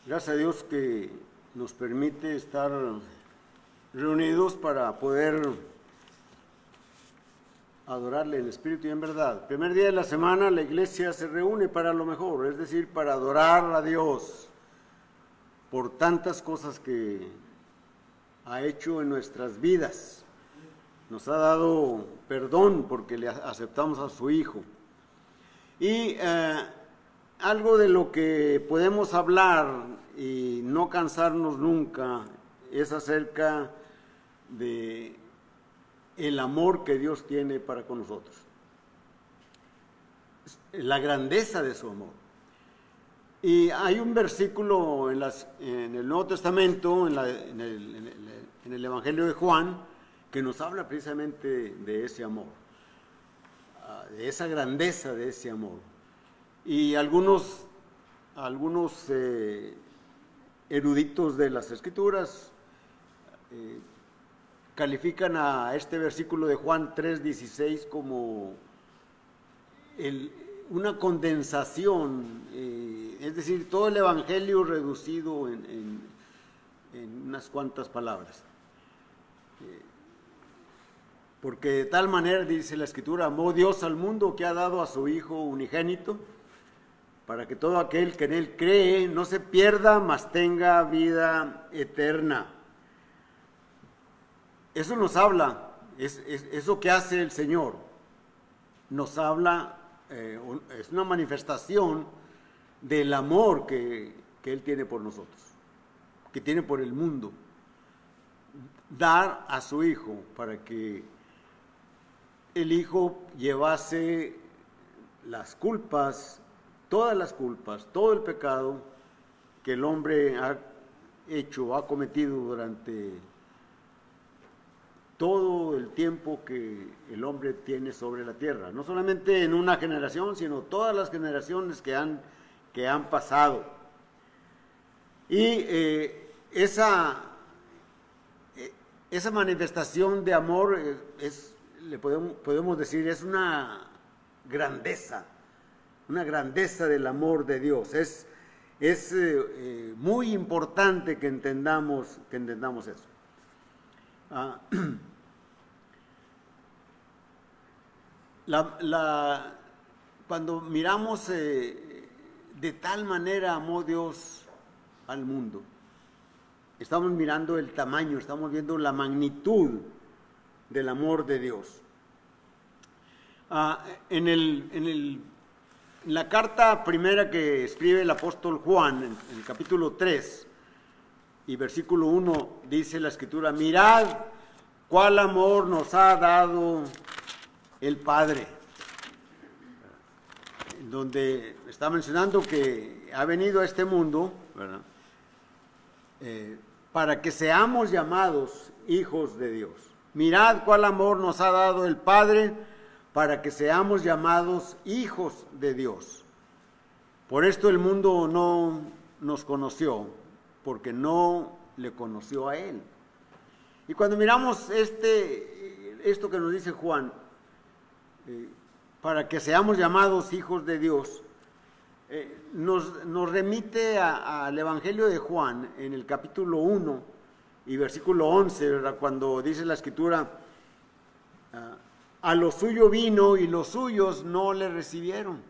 Gracias a Dios que nos permite estar reunidos para poder adorarle en espíritu y en verdad. El primer día de la semana la iglesia se reúne para lo mejor, es decir, para adorar a Dios por tantas cosas que ha hecho en nuestras vidas. Nos ha dado perdón porque le aceptamos a su Hijo. Y algo de lo que podemos hablar y no cansarnos nunca es acerca de el amor que Dios tiene para con nosotros, la grandeza de su amor. Y hay un versículo en el Nuevo Testamento, en el Evangelio de Juan, que nos habla precisamente de ese amor, de esa grandeza de ese amor. Y algunos eruditos de las Escrituras califican a este versículo de Juan 3:16 como una condensación, es decir, todo el Evangelio reducido en unas cuantas palabras. Porque de tal manera, dice la Escritura, amó Dios al mundo que ha dado a su Hijo unigénito, para que todo aquel que en Él cree no se pierda, mas tenga vida eterna. Eso nos habla, eso que hace el Señor, nos habla, es una manifestación del amor que Él tiene por nosotros, que tiene por el mundo. Dar a su Hijo para que el Hijo llevase las culpas, todas las culpas, todo el pecado que el hombre ha cometido durante todo el tiempo que el hombre tiene sobre la tierra, no solamente en una generación, sino todas las generaciones que han pasado. Y esa manifestación de amor podemos decir, es una grandeza del amor de Dios. Es muy importante que entendamos eso. Cuando miramos de tal manera amó Dios al mundo, estamos mirando el tamaño, estamos viendo la magnitud del amor de Dios. En la carta primera que escribe el apóstol Juan, en el capítulo 3 y versículo 1, dice la Escritura: mirad cuál amor nos ha dado el Padre, donde está mencionando que ha venido a este mundo, ¿verdad?, para que seamos llamados hijos de Dios. Mirad cuál amor nos ha dado el Padre para que seamos llamados hijos de Dios. Por esto el mundo no nos conoció, porque no le conoció a Él. Y cuando miramos esto que nos dice Juan, para que seamos llamados hijos de Dios, nos remite al Evangelio de Juan en el capítulo 1 y versículo 11, ¿verdad?, cuando dice la Escritura: a lo suyo vino y los suyos no le recibieron,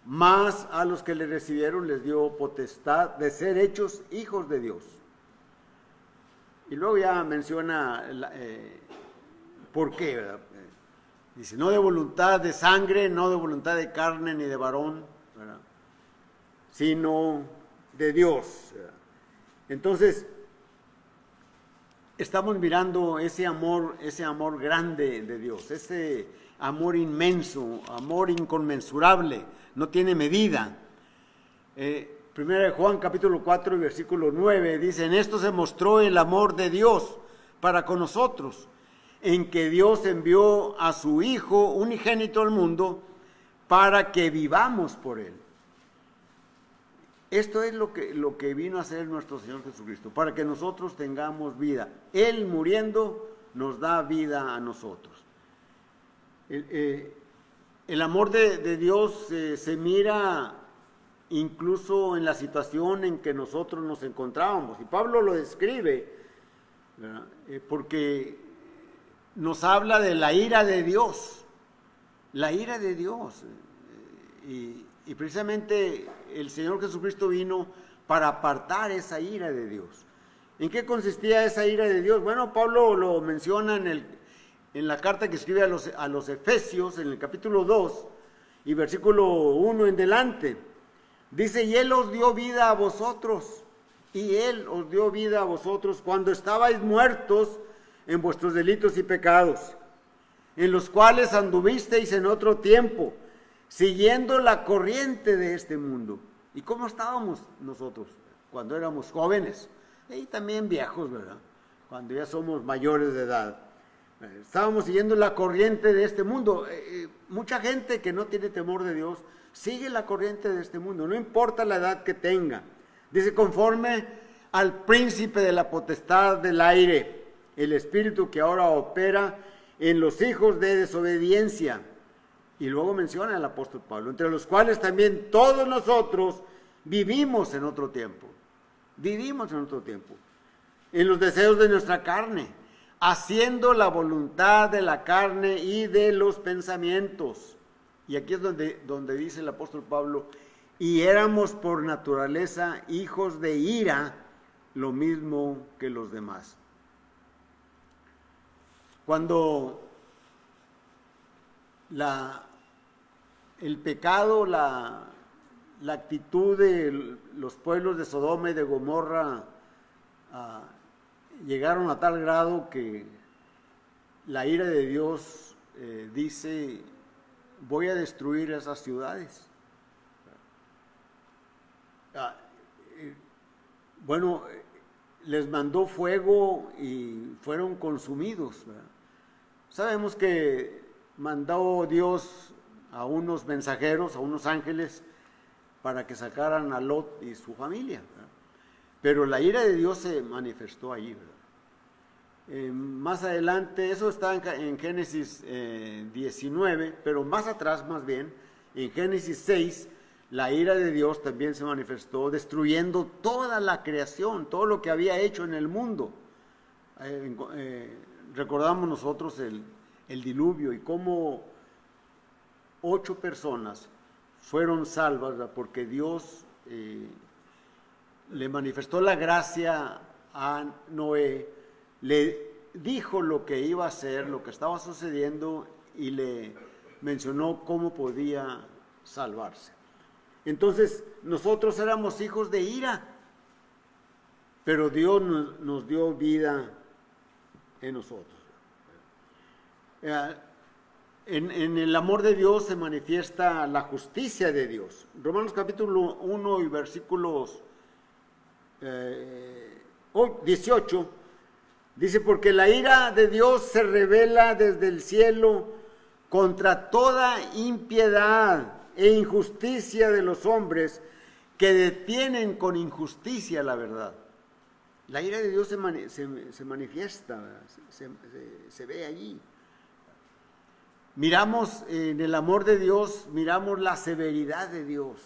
mas a los que le recibieron les dio potestad de ser hechos hijos de Dios. Y luego ya menciona por qué, ¿verdad? Dice: no de voluntad de sangre, no de voluntad de carne ni de varón, ¿verdad?, sino de Dios, ¿verdad? Entonces, estamos mirando ese amor grande de Dios, ese amor inmenso, amor inconmensurable, no tiene medida. Primera de Juan capítulo 4 y versículo 9 dice: en esto se mostró el amor de Dios para con nosotros, en que Dios envió a su Hijo unigénito al mundo para que vivamos por Él. Esto es lo que vino a hacer nuestro Señor Jesucristo, para que nosotros tengamos vida. Él muriendo nos da vida a nosotros. El amor de Dios se mira incluso en la situación en que nosotros nos encontrábamos. Y Pablo lo describe, ¿verdad? Porque nos habla de la ira de Dios, la ira de Dios. Y precisamente el Señor Jesucristo vino para apartar esa ira de Dios. ¿En qué consistía esa ira de Dios? Bueno, Pablo lo menciona en la carta que escribe a los Efesios, en el capítulo 2 y versículo 1 en delante. Dice, y Él os dio vida a vosotros, y Él os dio vida a vosotros cuando estabais muertos en vuestros delitos y pecados, en los cuales anduvisteis en otro tiempo, siguiendo la corriente de este mundo. ¿Y cómo estábamos nosotros cuando éramos jóvenes? Y también viejos, ¿verdad? Cuando ya somos mayores de edad. Estábamos siguiendo la corriente de este mundo. Mucha gente que no tiene temor de Dios sigue la corriente de este mundo, no importa la edad que tenga. Dice, conforme al príncipe de la potestad del aire, el espíritu que ahora opera en los hijos de desobediencia. Y luego menciona el apóstol Pablo, entre los cuales también todos nosotros vivimos en otro tiempo. Vivimos en otro tiempo, en los deseos de nuestra carne, haciendo la voluntad de la carne y de los pensamientos. Y aquí es donde dice el apóstol Pablo, y éramos por naturaleza hijos de ira, lo mismo que los demás. Cuando el pecado, la actitud de los pueblos de Sodoma y de Gomorra llegaron a tal grado que la ira de Dios dice, voy a destruir esas ciudades. Bueno, les mandó fuego y fueron consumidos, ¿verdad? Sabemos que mandó Dios a unos mensajeros, a unos ángeles, para que sacaran a Lot y su familia, ¿verdad? Pero la ira de Dios se manifestó ahí, ¿verdad? Más adelante, eso está en Génesis 19, pero más atrás, más bien, en Génesis 6, la ira de Dios también se manifestó, destruyendo toda la creación, todo lo que había hecho en el mundo. Recordamos nosotros el diluvio y cómo 8 personas fueron salvas, ¿verdad? Porque Dios le manifestó la gracia a Noé, le dijo lo que iba a hacer, lo que estaba sucediendo y le mencionó cómo podía salvarse. Entonces nosotros éramos hijos de ira, pero Dios nos dio vida en nosotros. En el amor de Dios se manifiesta la justicia de Dios. Romanos capítulo 1 y versículos 18 dice, porque la ira de Dios se revela desde el cielo contra toda impiedad e injusticia de los hombres que detienen con injusticia la verdad. La ira de Dios se manifiesta, se ve allí. Miramos en el amor de Dios, miramos la severidad de Dios.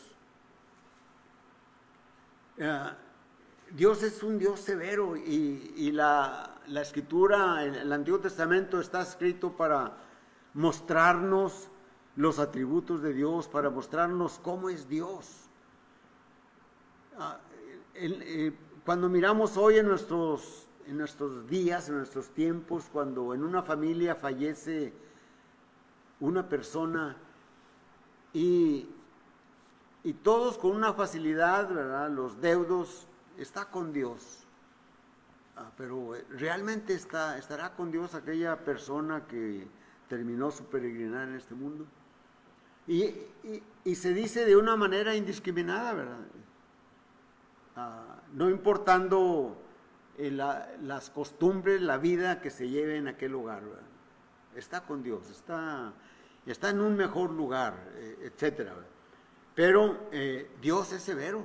Dios es un Dios severo y la Escritura, el Antiguo Testamento está escrito para mostrarnos los atributos de Dios, para mostrarnos cómo es Dios. Cuando miramos hoy en nuestros días, en nuestros tiempos, cuando en una familia fallece una persona y todos con una facilidad, ¿verdad? Los deudos, está con Dios. Pero realmente estará con Dios aquella persona que terminó su peregrinar en este mundo. Y se dice de una manera indiscriminada, ¿verdad? No importando las costumbres, la vida que se lleve en aquel lugar, ¿verdad? Está con Dios, está en un mejor lugar, etcétera. Pero Dios es severo.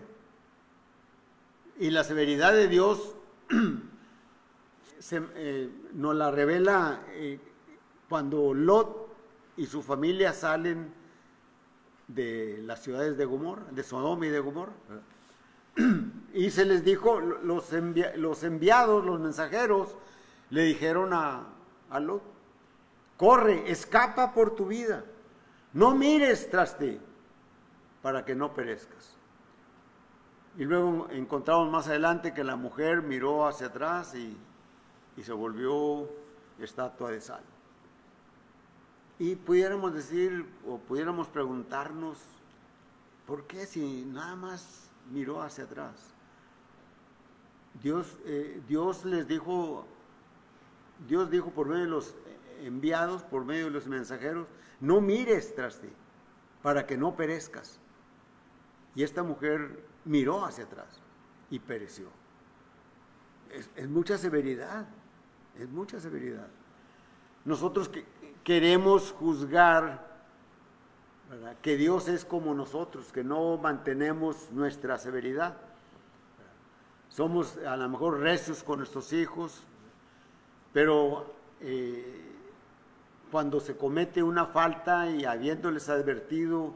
Y la severidad de Dios nos la revela cuando Lot y su familia salen de las ciudades de Gomorra, de Sodoma y de Gomorra. Y se les dijo, los enviados, los mensajeros, le dijeron a Lot: corre, escapa por tu vida, no mires tras ti, para que no perezcas. Y luego encontramos más adelante que la mujer miró hacia atrás y se volvió estatua de sal. Y pudiéramos decir, o pudiéramos preguntarnos, ¿por qué si nada más miró hacia atrás? Dios dijo por medio de los enviados, por medio de los mensajeros: no mires tras ti, para que no perezcas. Y esta mujer miró hacia atrás y pereció. Es mucha severidad, es mucha severidad. Nosotros queremos juzgar, ¿verdad?, que Dios es como nosotros, que no mantenemos nuestra severidad. Somos a lo mejor recios con nuestros hijos, pero cuando se comete una falta y habiéndoles advertido,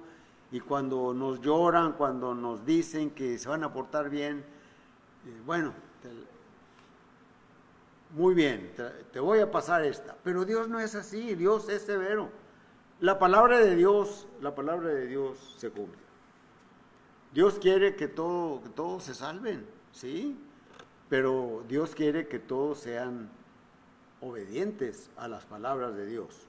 y cuando nos lloran, cuando nos dicen que se van a portar bien, bueno, muy bien, te voy a pasar esta. Pero Dios no es así, Dios es severo. La palabra de Dios se cumple. Dios quiere que todos se salven, ¿sí? Pero Dios quiere que todos sean obedientes a las palabras de Dios.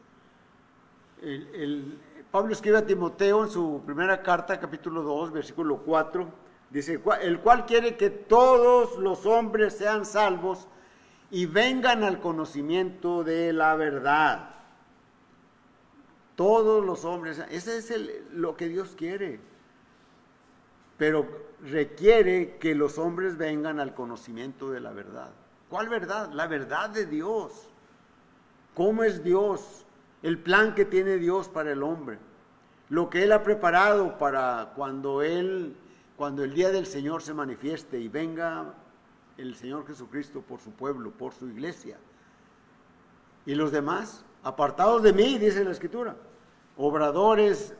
Pablo escribe a Timoteo en su primera carta, capítulo 2, versículo 4, dice: el cual quiere que todos los hombres sean salvos y vengan al conocimiento de la verdad. Todos los hombres, ese es lo que Dios quiere. Pero requiere que los hombres vengan al conocimiento de la verdad. ¿Cuál verdad? La verdad de Dios. ¿Cómo es Dios? El plan que tiene Dios para el hombre. Lo que Él ha preparado para cuando el día del Señor se manifieste y venga el Señor Jesucristo por su pueblo, por su iglesia. Y los demás, apartados de mí, dice la Escritura, obradores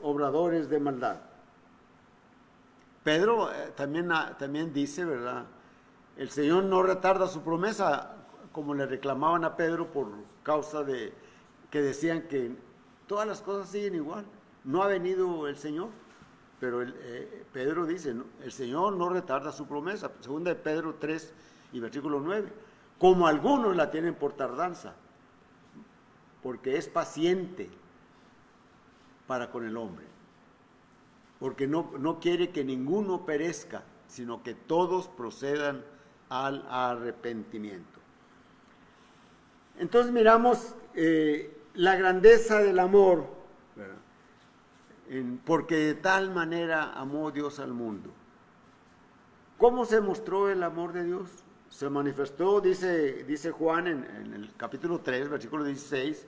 de maldad. Pedro también dice, ¿verdad? El Señor no retarda su promesa, como le reclamaban a Pedro por causa de que decían que todas las cosas siguen igual. No ha venido el Señor, pero Pedro dice, ¿no?, el Señor no retarda su promesa. Segunda de Pedro 3 y versículo 9. Como algunos la tienen por tardanza, porque es paciente para con el hombre. Porque no quiere que ninguno perezca, sino que todos procedan al arrepentimiento. Entonces miramos la grandeza del amor, ¿verdad?, porque de tal manera amó Dios al mundo. ¿Cómo se mostró el amor de Dios? Se manifestó, dice Juan en el capítulo 3, versículo 16,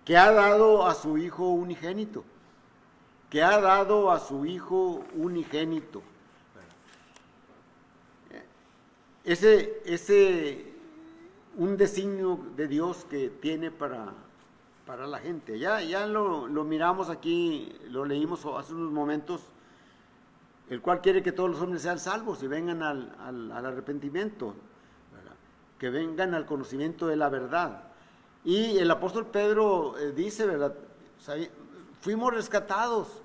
que ha dado a su Hijo unigénito. Que ha dado a su Hijo unigénito. Un designio de Dios que tiene para la gente. Ya lo miramos aquí, lo leímos hace unos momentos, el cual quiere que todos los hombres sean salvos y vengan al arrepentimiento, ¿verdad?, que vengan al conocimiento de la verdad. Y el apóstol Pedro dice, ¿verdad?, fuimos rescatados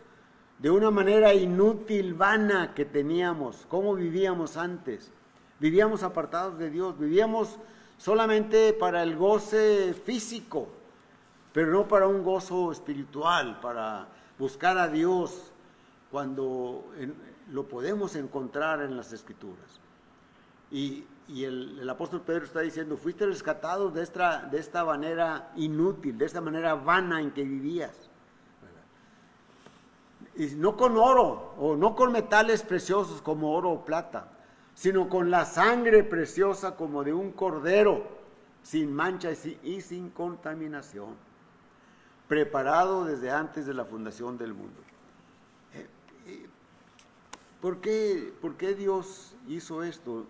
de una manera inútil, vana que teníamos. ¿Cómo vivíamos antes? Vivíamos apartados de Dios, vivíamos solamente para el goce físico, pero no para un gozo espiritual, para buscar a Dios cuando lo podemos encontrar en las Escrituras. Y el apóstol Pedro está diciendo, fuiste rescatados de esta manera inútil, de esta manera vana en que vivías. Y no con oro, o no con metales preciosos como oro o plata, sino con la sangre preciosa como de un cordero, sin mancha y sin contaminación, preparado desde antes de la fundación del mundo. ¿Por qué Dios hizo esto?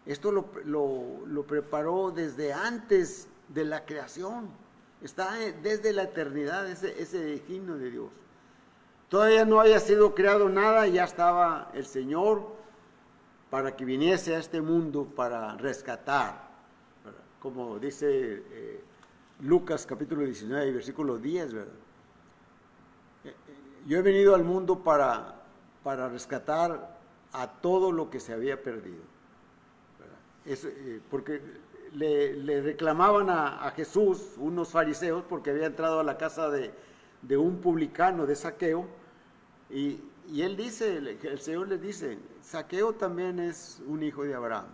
Esto lo preparó desde antes de la creación. Está desde la eternidad ese designio de Dios. todavía no había sido creado nada y ya estaba el Señor para que viniese a este mundo para rescatar, ¿verdad? Como dice Lucas capítulo 19, versículo 10, ¿verdad? Yo he venido al mundo para rescatar a todo lo que se había perdido, ¿verdad? Porque le reclamaban a Jesús unos fariseos porque había entrado a la casa de un publicano, de Zaqueo, y él dice, el Señor les dice, Zaqueo también es un hijo de Abraham,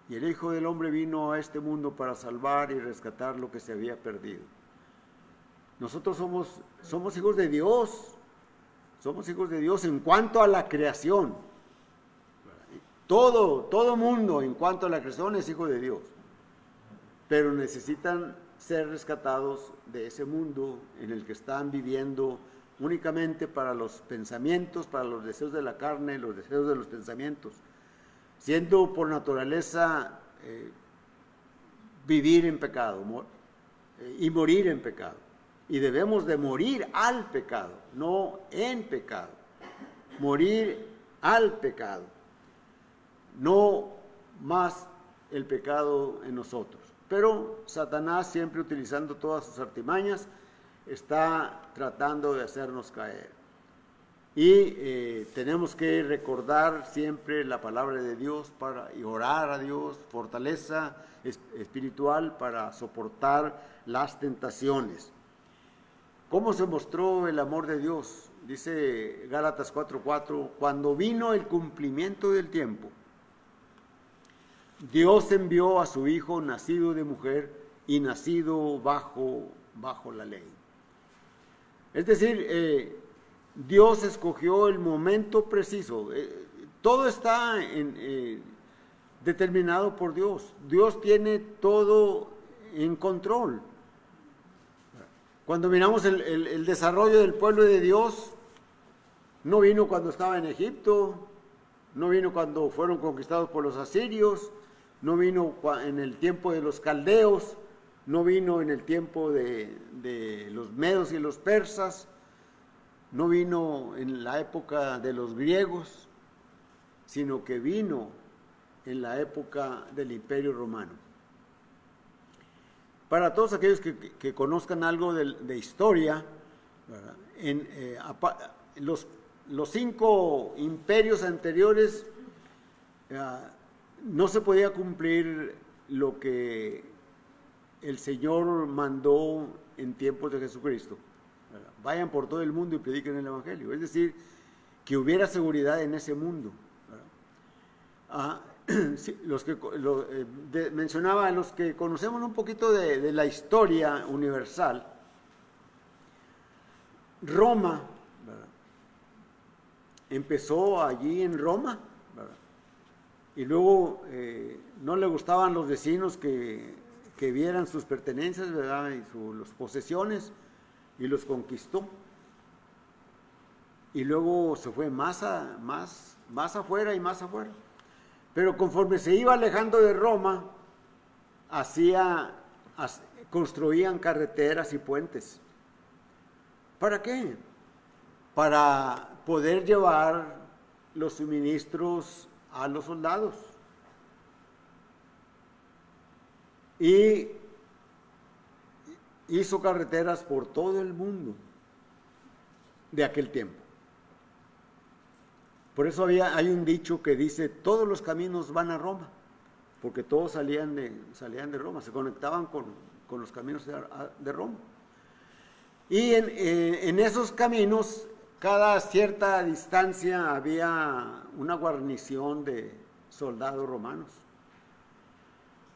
y el Hijo del Hombre vino a este mundo para salvar y rescatar lo que se había perdido. Nosotros somos hijos de Dios, somos hijos de Dios en cuanto a la creación. Todo mundo en cuanto a la creación es hijo de Dios, pero necesitan ser rescatados de ese mundo en el que están viviendo únicamente para los pensamientos, para los deseos de la carne, los deseos de los pensamientos, siendo por naturaleza vivir en pecado y morir en pecado. Y debemos de morir al pecado, no en pecado. Morir al pecado, no más el pecado en nosotros. Pero Satanás, siempre utilizando todas sus artimañas, está tratando de hacernos caer. Y tenemos que recordar siempre la palabra de Dios y orar a Dios, fortaleza espiritual para soportar las tentaciones. ¿Cómo se mostró el amor de Dios? Dice Gálatas 4:4, cuando vino el cumplimiento del tiempo, Dios envió a su Hijo nacido de mujer y nacido bajo la ley. Es decir, Dios escogió el momento preciso. Todo está determinado por Dios. Dios tiene todo en control. Cuando miramos el desarrollo del pueblo de Dios, no vino cuando estaba en Egipto, no vino cuando fueron conquistados por los asirios, no vino en el tiempo de los caldeos, no vino en el tiempo de los medos y los persas, no vino en la época de los griegos, sino que vino en la época del Imperio Romano. Para todos aquellos que conozcan algo de historia, los 5 imperios anteriores no se podía cumplir lo que el Señor mandó en tiempos de Jesucristo. Vayan por todo el mundo y prediquen el Evangelio. Es decir, que hubiera seguridad en ese mundo. Sí, mencionaba a los que conocemos un poquito de la historia universal. Roma, ¿verdad? Empezó allí en Roma, ¿verdad? Y luego no le gustaban los vecinos que vieran sus pertenencias, ¿verdad? Y sus posesiones, y los conquistó. Y luego se fue más afuera y más afuera. Pero conforme se iba alejando de Roma, construían carreteras y puentes. ¿Para qué? Para poder llevar los suministros a los soldados. Y hizo carreteras por todo el mundo de aquel tiempo. Por eso hay un dicho que dice, todos los caminos van a Roma, porque todos salían de Roma, se conectaban con los caminos de Roma. Y en esos caminos, cada cierta distancia había una guarnición de soldados romanos.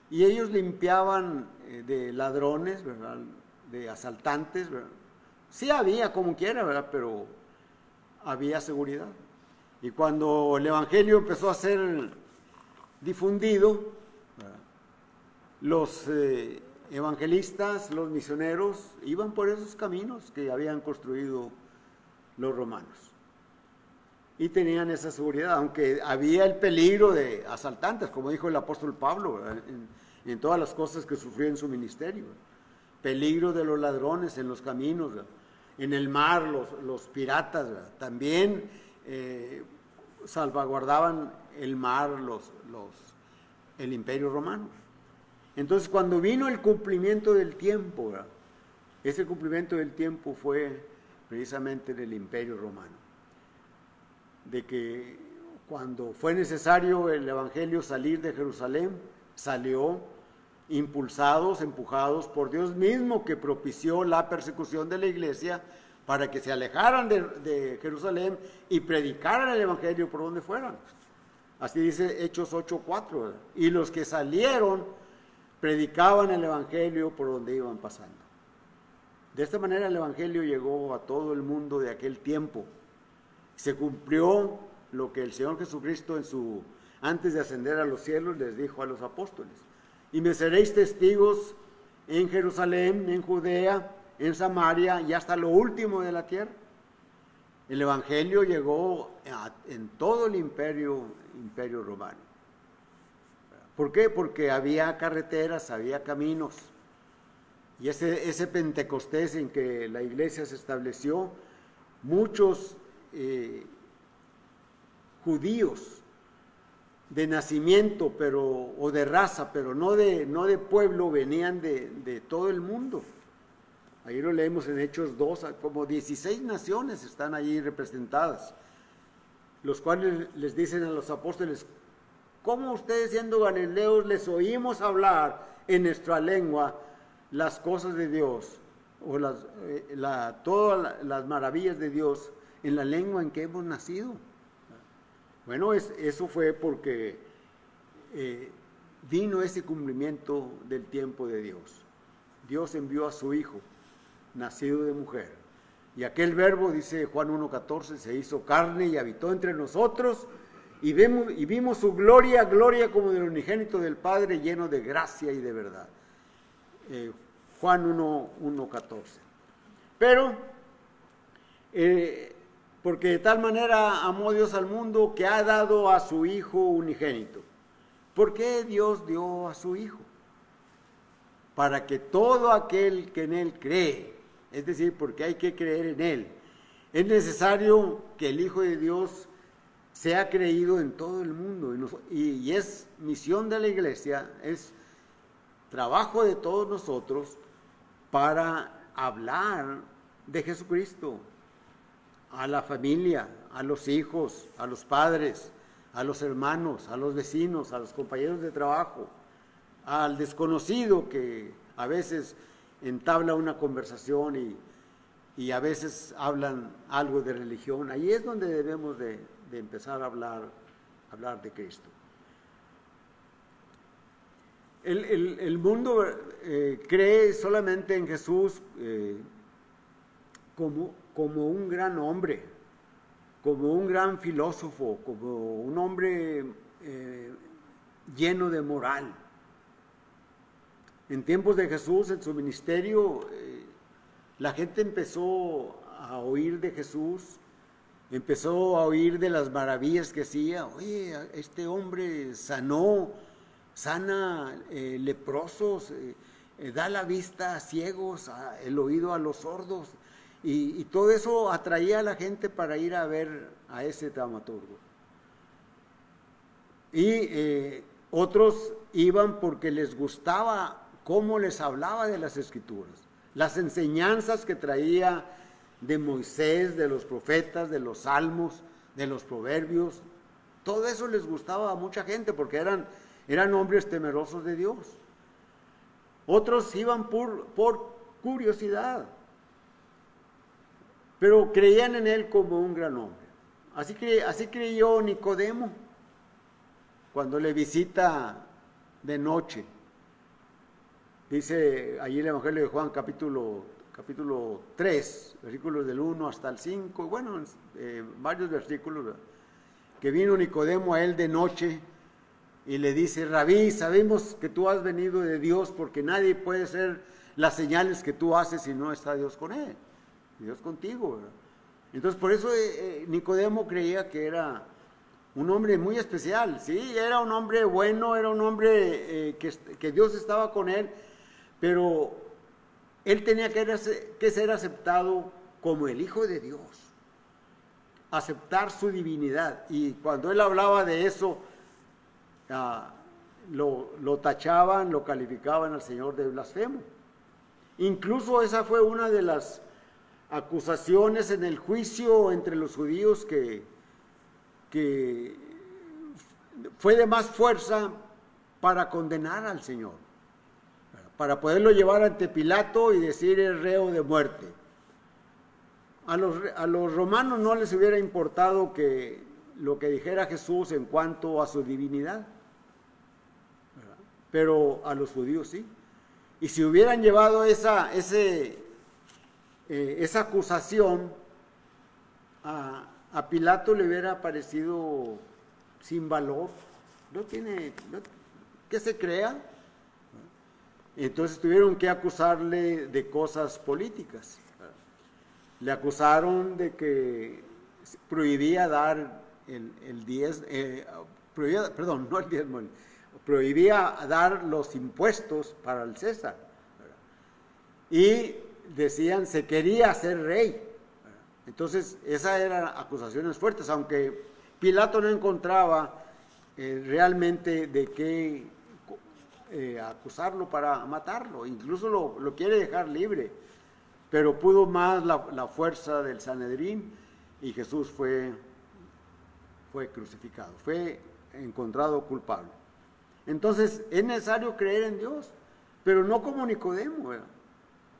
Y ellos limpiaban de ladrones, ¿verdad? De asaltantes, ¿verdad? Sí había como quiera, ¿verdad? Pero había seguridad. Y cuando el Evangelio empezó a ser difundido, los evangelistas, los misioneros, iban por esos caminos que habían construido los romanos. Y tenían esa seguridad, aunque había el peligro de asaltantes, como dijo el apóstol Pablo, en todas las cosas que sufrió en su ministerio. Peligro de los ladrones en los caminos, en el mar, los piratas, ¿verdad? También salvaguardaban el mar el Imperio Romano. Entonces, cuando vino el cumplimiento del tiempo, ¿verdad? Ese cumplimiento del tiempo fue precisamente del Imperio Romano, de que cuando fue necesario el Evangelio salir de Jerusalén, salió empujados por Dios mismo, que propició la persecución de la iglesia para que se alejaran de Jerusalén y predicaran el Evangelio por donde fueran. Así dice Hechos 8:4, ¿verdad? Y los que salieron predicaban el Evangelio por donde iban pasando. De esta manera el Evangelio llegó a todo el mundo de aquel tiempo. Se cumplió lo que el Señor Jesucristo antes de ascender a los cielos les dijo a los apóstoles: y me seréis testigos en Jerusalén, en Judea, en Samaria y hasta lo último de la tierra. El Evangelio llegó en todo el imperio romano. ¿Por qué? Porque había carreteras, había caminos. Y ese Pentecostés en que la iglesia se estableció, muchos judíos de nacimiento o de raza, pero no de pueblo, venían de todo el mundo. Ahí lo leemos en Hechos 2, como 16 naciones están allí representadas, los cuales les dicen a los apóstoles: ¿cómo ustedes, siendo galileos, les oímos hablar en nuestra lengua las cosas de Dios, o todas las maravillas de Dios en la lengua en que hemos nacido? Bueno, eso fue porque vino ese cumplimiento del tiempo de Dios. Dios envió a su Hijo, nacido de mujer. Y aquel verbo, dice Juan 1:14, se hizo carne y habitó entre nosotros, y vimos su gloria como del unigénito del Padre, lleno de gracia y de verdad. Juan 1:14. Pero, porque de tal manera amó Dios al mundo que ha dado a su Hijo unigénito. ¿Por qué Dios dio a su Hijo? Para que todo aquel que en Él cree, es decir, porque hay que creer en Él, es necesario que el Hijo de Dios sea creído en todo el mundo. Y es misión de la iglesia, es trabajo de todos nosotros para hablar de Jesucristo a la familia, a los hijos, a los padres, a los hermanos, a los vecinos, a los compañeros de trabajo, al desconocido que a veces entabla una conversación y a veces hablan algo de religión. Ahí es donde debemos de empezar a hablar de Cristo. El mundo cree solamente en Jesús como un gran hombre, como un gran filósofo, como un hombre lleno de moral. En tiempos de Jesús, en su ministerio, la gente empezó a oír de Jesús, empezó a oír de las maravillas que hacía. Oye, este hombre sana leprosos, da la vista a ciegos, el oído a los sordos, y todo eso atraía a la gente para ir a ver a ese dramaturgo. Y otros iban porque les gustaba cómo les hablaba de las Escrituras, las enseñanzas que traía de Moisés, de los profetas, de los salmos, de los proverbios. Todo eso les gustaba a mucha gente porque eran hombres temerosos de Dios. Otros iban por curiosidad, pero creían en él como un gran hombre. Así creyó Nicodemo cuando le visita de noche. Dice allí el Evangelio de Juan, capítulo 3, versículos del 1 hasta el 5, bueno, varios versículos, ¿verdad? Que vino Nicodemo a él de noche y le dice: Rabí, sabemos que tú has venido de Dios, porque nadie puede hacer las señales que tú haces si no está Dios con él, Dios contigo, ¿verdad? Entonces por eso Nicodemo creía que era un hombre muy especial. Sí, era un hombre bueno, era un hombre que Dios estaba con él, pero él tenía que ser aceptado como el Hijo de Dios, aceptar su divinidad. Y cuando él hablaba de eso, lo tachaban, lo calificaban al Señor de blasfemo. Incluso esa fue una de las acusaciones en el juicio entre los judíos que fue de más fuerza para condenar al Señor, para poderlo llevar ante Pilato y decir es reo de muerte. A los romanos no les hubiera importado lo que dijera Jesús en cuanto a su divinidad, pero a los judíos sí. Y si hubieran llevado esa acusación a Pilato, le hubiera parecido sin valor. ¿Qué se crea? Entonces tuvieron que acusarle de cosas políticas. Le acusaron de que prohibía dar el diezmo, no el diezmo, prohibía dar los impuestos para el César. Y decían, se quería hacer rey. Entonces, esas eran acusaciones fuertes, aunque Pilato no encontraba realmente de qué acusarlo para matarlo. Incluso lo quiere dejar libre, pero pudo más la fuerza del Sanedrín y Jesús fue crucificado, fue encontrado culpable. Entonces, es necesario creer en Dios, pero no como Nicodemo, ¿verdad?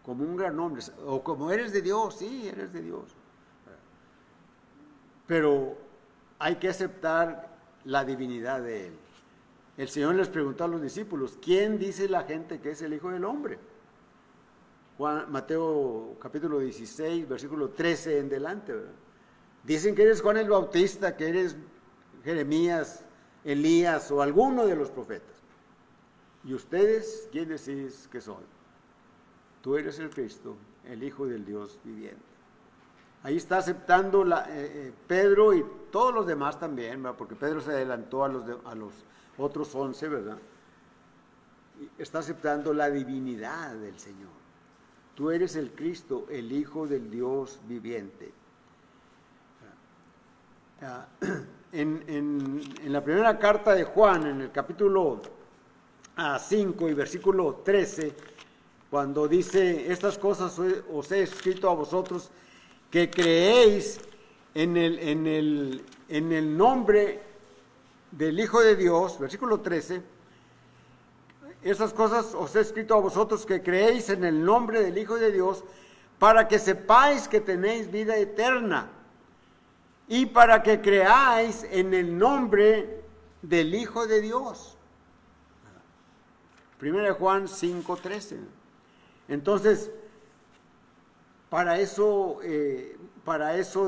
Como un gran hombre, o como eres de Dios, sí, eres de Dios. Pero hay que aceptar la divinidad de Él. El Señor les preguntó a los discípulos, ¿quién dice la gente que es el Hijo del Hombre? Mateo capítulo 16, versículo 13 en delante, ¿verdad? Dicen que eres Juan el Bautista, que eres Jeremías, Elías o alguno de los profetas. ¿Y ustedes quién decís que son? Tú eres el Cristo, el Hijo del Dios viviente. Ahí está aceptando Pedro y todos los demás también, ¿verdad? Porque Pedro se adelantó a los otros 11, ¿verdad? Y está aceptando la divinidad del Señor. Tú eres el Cristo, el Hijo del Dios viviente. En la primera carta de Juan, en el capítulo 5 y versículo 13, cuando dice, estas cosas os he escrito a vosotros que creéis en el nombre del Hijo de Dios, versículo 13, esas cosas os he escrito a vosotros que creéis en el nombre del Hijo de Dios, para que sepáis que tenéis vida eterna, y para que creáis en el nombre del Hijo de Dios. 1 Juan 5:13. Entonces, para eso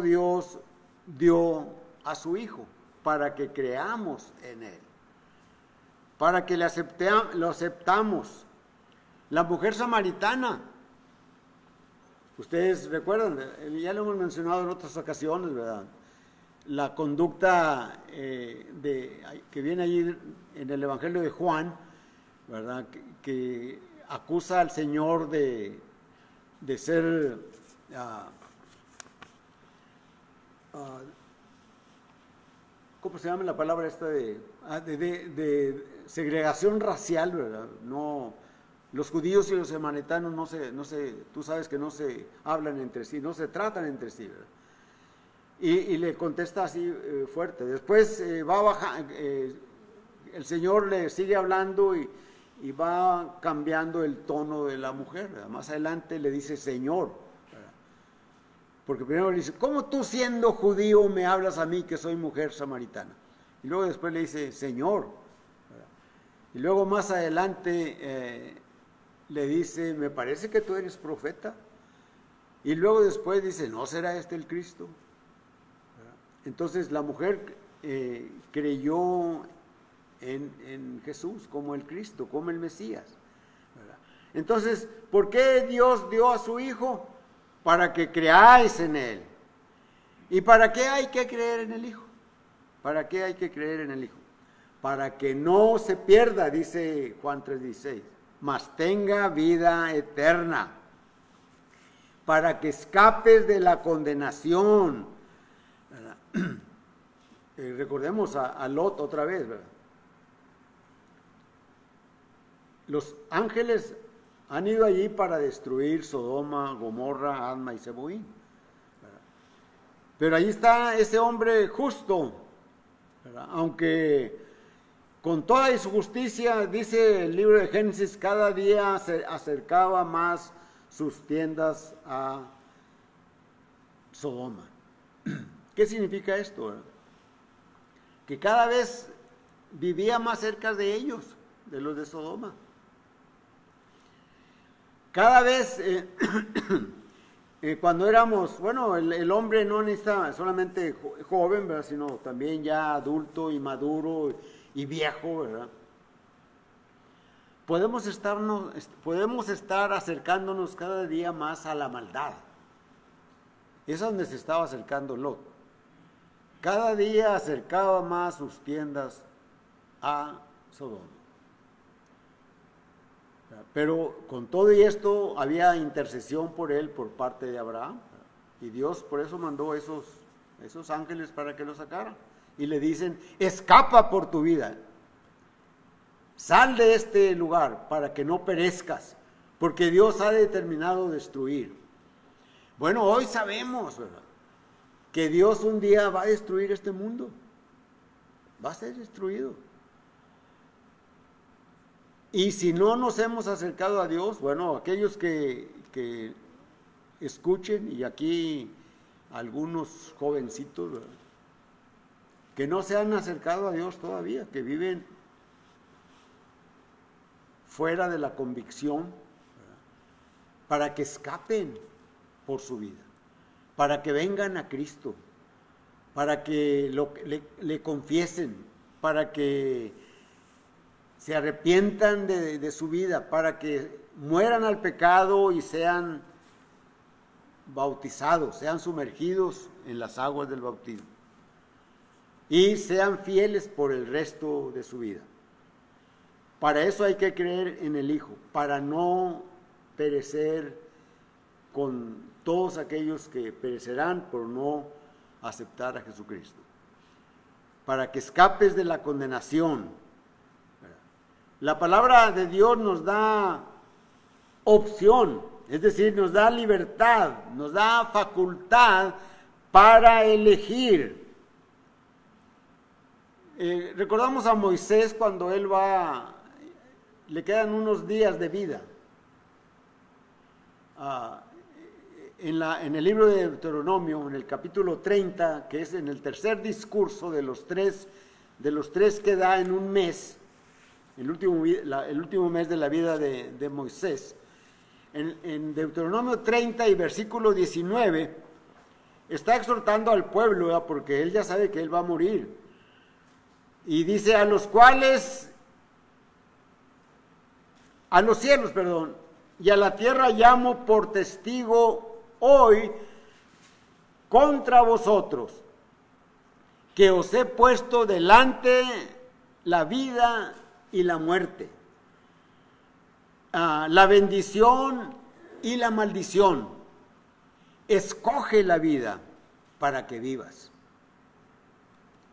Dios dio a su Hijo, para que creamos en Él, para que lo aceptamos. La mujer samaritana, ustedes recuerdan, ya lo hemos mencionado en otras ocasiones, ¿verdad? La conducta que viene allí en el Evangelio de Juan, ¿verdad? Que acusa al Señor de ser ¿cómo se llama la palabra esta de segregación racial, ¿verdad? No, los judíos y los samaritanos no se, tú sabes que no se hablan entre sí, no se tratan entre sí, ¿verdad? Y le contesta así fuerte. Después va a bajar, el Señor le sigue hablando y va cambiando el tono de la mujer, ¿verdad? Más adelante le dice Señor, ¿verdad? Porque primero le dice, ¿cómo tú siendo judío me hablas a mí que soy mujer samaritana? Y luego después le dice Señor, ¿verdad? Y luego más adelante le dice, me parece que tú eres profeta. Y luego después dice, ¿no será este el Cristo? ¿Verdad? Entonces la mujer creyó en Jesús como el Cristo, como el Mesías, ¿verdad? Entonces, ¿por qué Dios dio a su Hijo? Para que creáis en Él. ¿Y para qué hay que creer en el Hijo? ¿Para qué hay que creer en el Hijo? Para que no se pierda, dice Juan 3:16, mas tenga vida eterna. para que escapes de la condenación. Recordemos a Lot otra vez, ¿verdad? Los ángeles han ido allí para destruir Sodoma, Gomorra, Adma y Zeboín. Pero ahí está ese hombre justo, ¿verdad? Aunque con toda su justicia, dice el libro de Génesis, cada día se acercaba más sus tiendas a Sodoma. ¿Qué significa esto, verdad? Que cada vez vivía más cerca de ellos, de los de Sodoma. Cada vez, cuando éramos, bueno, el hombre no necesita solamente joven, ¿verdad? Sino también ya adulto y maduro y viejo, ¿verdad? Podemos estar acercándonos cada día más a la maldad. Es a donde se estaba acercando Lot. Cada día acercaba más sus tiendas a Sodoma. Pero con todo y esto había intercesión por él por parte de Abraham. Y Dios por eso mandó esos ángeles para que lo sacaran. Y le dicen, escapa por tu vida. Sal de este lugar para que no perezcas, porque Dios ha determinado destruir. Bueno, hoy sabemos, ¿verdad?, que Dios un día va a destruir este mundo. Va a ser destruido. Y si no nos hemos acercado a Dios, bueno, aquellos que escuchen, y aquí algunos jovencitos, ¿verdad?, que no se han acercado a Dios todavía, que viven fuera de la convicción, ¿verdad?, para que escapen por su vida, para que vengan a Cristo, para que le confiesen, para que se arrepientan de su vida, para que mueran al pecado y sean bautizados, sean sumergidos en las aguas del bautismo y sean fieles por el resto de su vida. Para eso hay que creer en el Hijo, para no perecer con todos aquellos que perecerán por no aceptar a Jesucristo. Para que escapes de la condenación. La palabra de Dios nos da opción, es decir, nos da libertad, nos da facultad para elegir. Recordamos a Moisés cuando él le quedan unos días de vida. En el libro de Deuteronomio, en el capítulo 30, que es en el tercer discurso de los tres que da en un mes, el último mes de la vida de Moisés, en Deuteronomio 30 y versículo 19, está exhortando al pueblo, ¿verdad?, porque él ya sabe que él va a morir. Y dice, a los cielos, y a la tierra llamo por testigo hoy contra vosotros, que os he puesto delante la vida y la muerte, la bendición y la maldición. Escoge la vida para que vivas.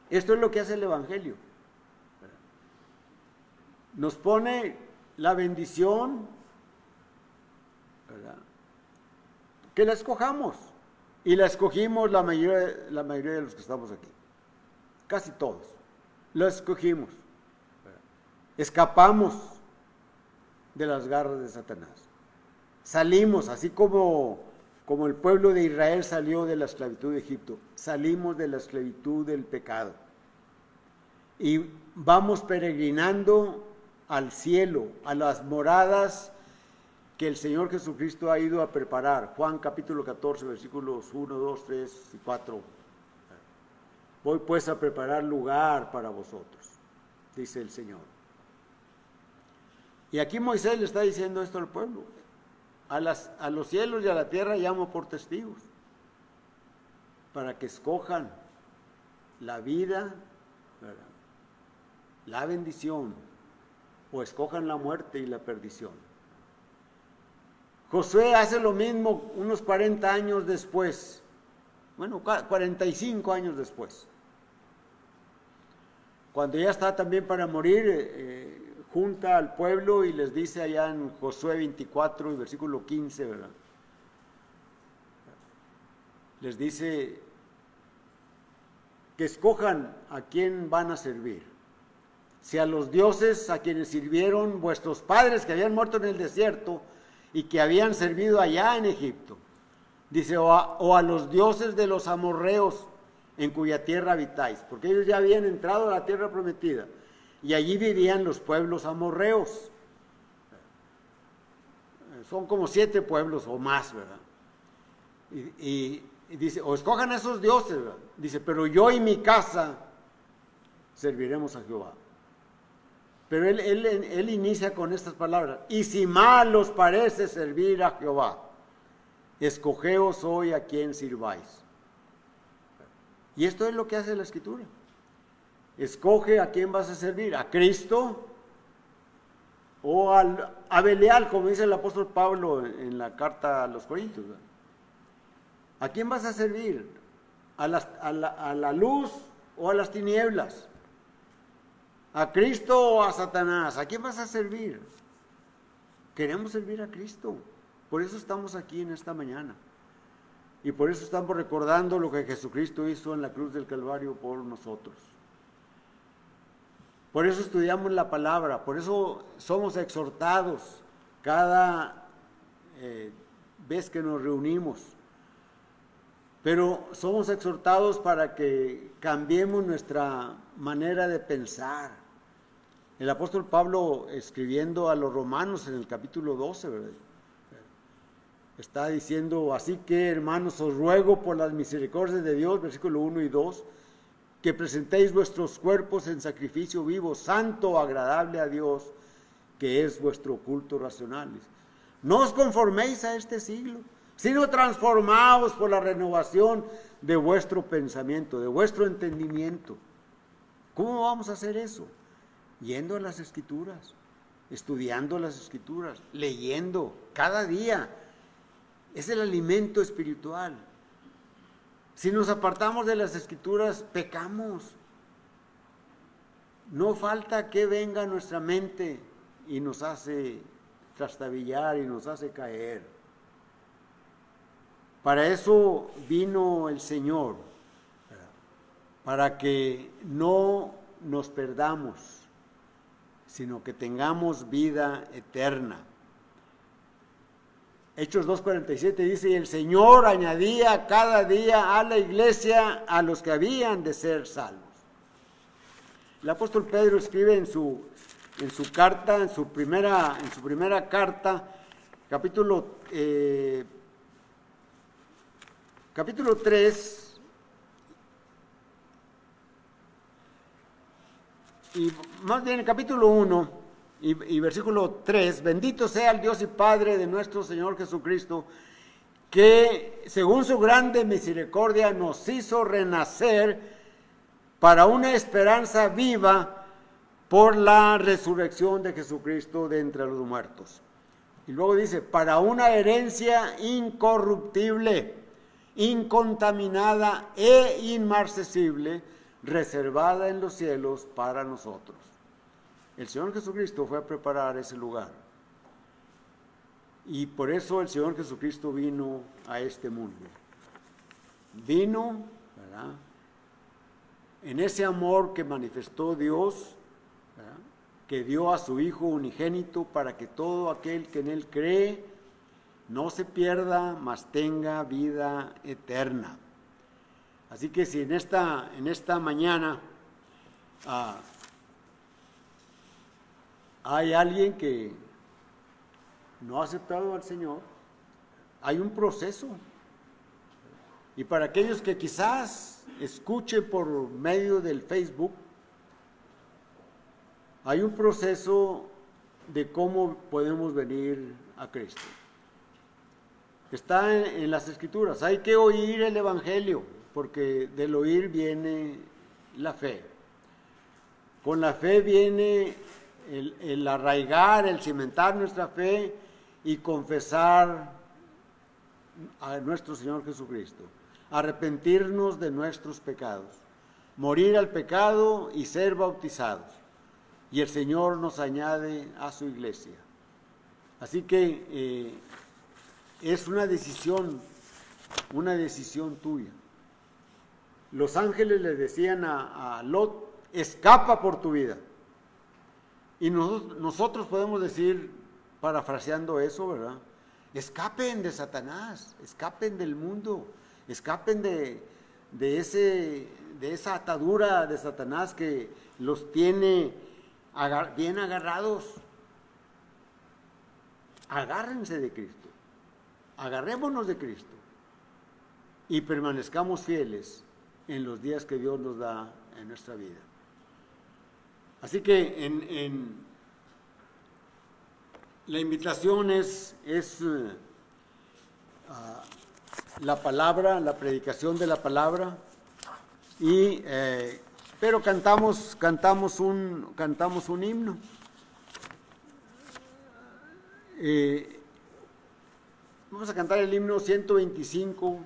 Esto es lo que hace el Evangelio. Nos pone la bendición, ¿verdad?, que la escojamos. Y la escogimos la mayoría de los que estamos aquí. Casi todos. La escogimos. Escapamos de las garras de Satanás. Salimos, así como el pueblo de Israel salió de la esclavitud de Egipto, salimos de la esclavitud del pecado. Y vamos peregrinando al cielo, a las moradas que el Señor Jesucristo ha ido a preparar. Juan capítulo 14, versículos 1, 2, 3 y 4. Voy pues a preparar lugar para vosotros, dice el Señor. Y aquí Moisés le está diciendo esto al pueblo. A los cielos y a la tierra llamo por testigos, para que escojan la vida, ¿verdad?, la bendición, o escojan la muerte y la perdición. Josué hace lo mismo unos 40 años después, bueno, 45 años después. Cuando ya está también para morir, junta al pueblo y les dice allá en Josué 24 y versículo 15, ¿verdad? Les dice que escojan a quién van a servir. Si a los dioses a quienes sirvieron vuestros padres que habían muerto en el desierto y que habían servido allá en Egipto. Dice, o a los dioses de los amorreos en cuya tierra habitáis, porque ellos ya habían entrado a la tierra prometida y allí vivían los pueblos amorreos. Son como 7 pueblos o más, ¿verdad? Y dice, o escojan a esos dioses, ¿verdad? Dice, pero yo y mi casa serviremos a Jehová. Pero él inicia con estas palabras, y si mal os parece servir a Jehová, escogeos hoy a quien sirváis. Y esto es lo que hace la Escritura. Escoge a quién vas a servir, a Cristo o a Belial, como dice el apóstol Pablo en la carta a los Corintios. ¿A quién vas a servir? ¿A la luz o a las tinieblas? ¿A Cristo o a Satanás? ¿A quién vas a servir? Queremos servir a Cristo. Por eso estamos aquí en esta mañana. Y por eso estamos recordando lo que Jesucristo hizo en la cruz del Calvario por nosotros. Por eso estudiamos la palabra, por eso somos exhortados cada vez que nos reunimos. Pero somos exhortados para que cambiemos nuestra manera de pensar. El apóstol Pablo, escribiendo a los romanos en el capítulo 12, ¿verdad?, está diciendo, así que hermanos, os ruego por las misericordias de Dios, versículo 1 y 2, que presentéis vuestros cuerpos en sacrificio vivo, santo, agradable a Dios, que es vuestro culto racional. No os conforméis a este siglo, sino transformaos por la renovación de vuestro pensamiento, de vuestro entendimiento. ¿Cómo vamos a hacer eso? Yendo a las Escrituras, estudiando las Escrituras, leyendo cada día. Es el alimento espiritual. Si nos apartamos de las Escrituras, pecamos. No falta que venga a nuestra mente y nos hace trastabillar y nos hace caer. Para eso vino el Señor, para que no nos perdamos, sino que tengamos vida eterna. Hechos 2:47 dice, y el Señor añadía cada día a la iglesia a los que habían de ser salvos. El apóstol Pedro escribe en su carta, en su primera carta, capítulo 3, y más bien el capítulo 1, y versículo 3, bendito sea el Dios y Padre de nuestro Señor Jesucristo, que según su grande misericordia nos hizo renacer para una esperanza viva por la resurrección de Jesucristo de entre los muertos. Y luego dice, para una herencia incorruptible, incontaminada e inmarcesible, reservada en los cielos para nosotros. El Señor Jesucristo fue a preparar ese lugar. Y por eso el Señor Jesucristo vino a este mundo. Vino, ¿verdad?, en ese amor que manifestó Dios, ¿verdad?, que dio a su Hijo unigénito para que todo aquel que en Él cree no se pierda, mas tenga vida eterna. Así que si en esta mañana hay alguien que no ha aceptado al Señor, hay un proceso. Y para aquellos que quizás escuchen por medio del Facebook, hay un proceso de cómo podemos venir a Cristo. Está en las Escrituras. Hay que oír el Evangelio, porque del oír viene la fe. Con la fe viene el arraigar, el cimentar nuestra fe y confesar a nuestro Señor Jesucristo, arrepentirnos de nuestros pecados, morir al pecado y ser bautizados. Y el Señor nos añade a su iglesia. Así que es una decisión tuya. Los ángeles le decían a Lot, escapa por tu vida. Y nosotros podemos decir, parafraseando eso, ¿verdad? Escapen de Satanás, escapen del mundo, escapen de esa atadura de Satanás que los tiene bien agarrados. Agárrense de Cristo, agarrémonos de Cristo y permanezcamos fieles en los días que Dios nos da en nuestra vida. Así que la invitación es la palabra, la predicación de la palabra, pero cantamos un himno. Vamos a cantar el himno 125,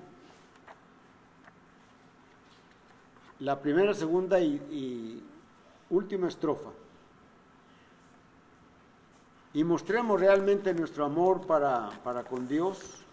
la primera, segunda y última estrofa. Y mostremos realmente nuestro amor para con Dios